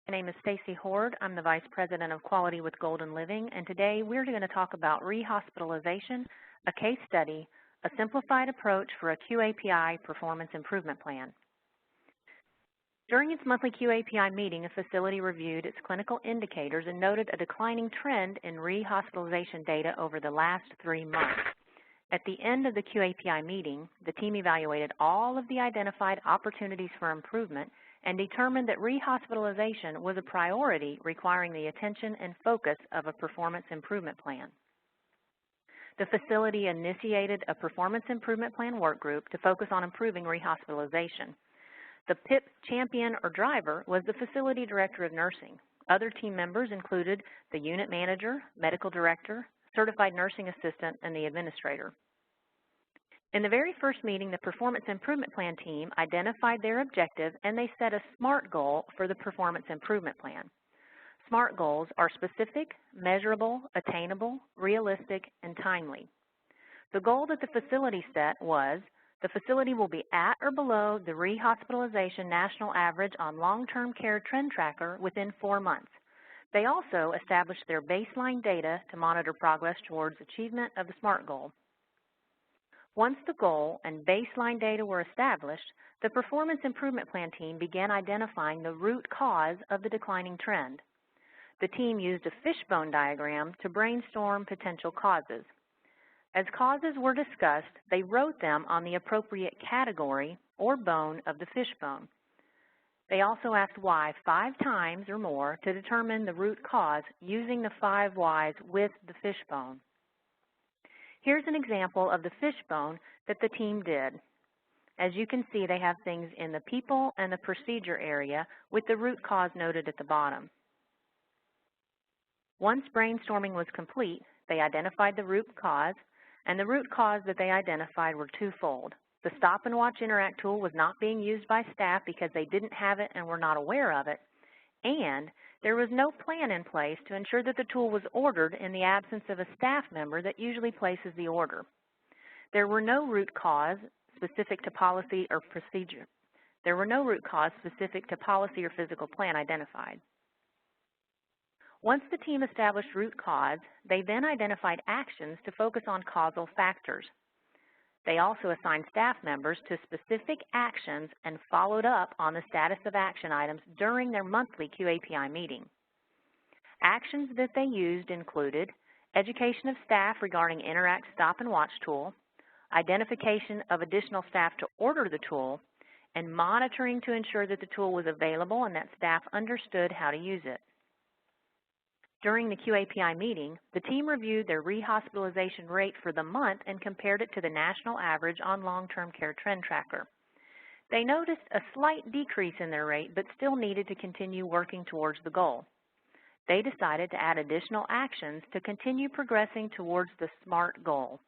My name is Stacy Hord. I'm the Vice President of Quality with Golden Living, and today we're going to talk about rehospitalization, a case study, a simplified approach for a QAPI performance improvement plan. During its monthly QAPI meeting, a facility reviewed its clinical indicators and noted a declining trend in rehospitalization data over the last 3 months. At the end of the QAPI meeting, the team evaluated all of the identified opportunities for improvement and determined that rehospitalization was a priority requiring the attention and focus of a performance improvement plan. The facility initiated a performance improvement plan work group to focus on improving rehospitalization. The PIP champion or driver was the facility director of nursing. Other team members included the unit manager, medical director, certified nursing assistant, and the administrator. In the very first meeting, the Performance Improvement Plan team identified their objective and they set a SMART goal for the Performance Improvement Plan. SMART goals are specific, measurable, attainable, realistic, and timely. The goal that the facility set was the facility will be at or below the rehospitalization national average on long-term care trend tracker within 4 months. They also established their baseline data to monitor progress towards achievement of the SMART goal. Once the goal and baseline data were established, the Performance Improvement Plan team began identifying the root cause of the declining trend. The team used a fishbone diagram to brainstorm potential causes. As causes were discussed, they wrote them on the appropriate category or bone of the fishbone. They also asked why 5 times or more to determine the root cause using the 5 whys with the fishbone. Here's an example of the fishbone that the team did. As you can see, they have things in the people and the procedure area with the root cause noted at the bottom. Once brainstorming was complete, they identified the root cause, and the root cause that they identified were twofold. The Stop and Watch Interact tool was not being used by staff because they didn't have it and were not aware of it, and there was no plan in place to ensure that the tool was ordered in the absence of a staff member that usually places the order. There were no root cause specific to policy or procedure. There were no root cause specific to policy or physical plan identified. Once the team established root cause, they then identified actions to focus on causal factors. They also assigned staff members to specific actions and followed up on the status of action items during their monthly QAPI meeting. Actions that they used included education of staff regarding Interact Stop and Watch tool, identification of additional staff to order the tool, and monitoring to ensure that the tool was available and that staff understood how to use it. During the QAPI meeting, the team reviewed their rehospitalization rate for the month and compared it to the national average on long-term care trend tracker. They noticed a slight decrease in their rate but still needed to continue working towards the goal. They decided to add additional actions to continue progressing towards the SMART goal.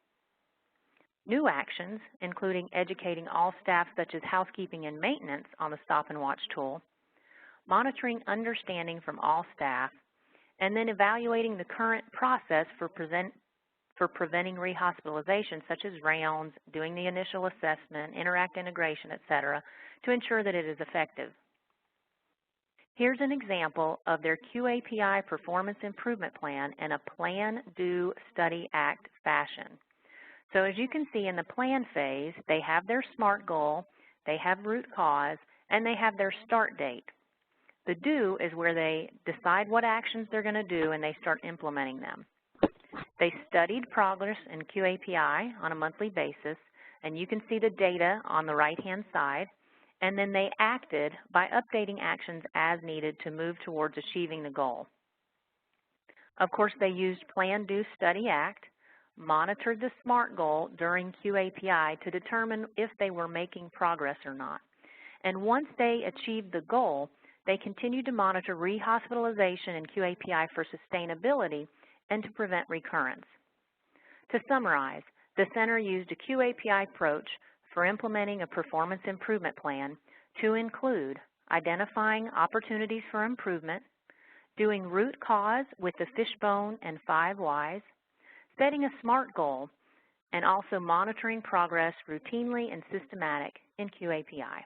New actions, including educating all staff such as housekeeping and maintenance on the Stop and Watch tool, monitoring understanding from all staff, and then evaluating the current process for preventing rehospitalization, such as rounds, doing the initial assessment, Interact integration, etc., to ensure that it is effective. Here's an example of their QAPI performance improvement plan in a plan, do, study, act fashion. So as you can see in the plan phase, they have their SMART goal, they have root cause, and they have their start date. The do is where they decide what actions they're going to do and they start implementing them. They studied progress in QAPI on a monthly basis, and you can see the data on the right-hand side, and then they acted by updating actions as needed to move towards achieving the goal. Of course, they used Plan, Do, Study, Act, monitored the SMART goal during QAPI to determine if they were making progress or not. And once they achieved the goal, they continued to monitor rehospitalization and QAPI for sustainability and to prevent recurrence. To summarize, the center used a QAPI approach for implementing a performance improvement plan to include identifying opportunities for improvement, doing root cause with the fishbone and 5 whys, setting a SMART goal, and also monitoring progress routinely and systematic in QAPI.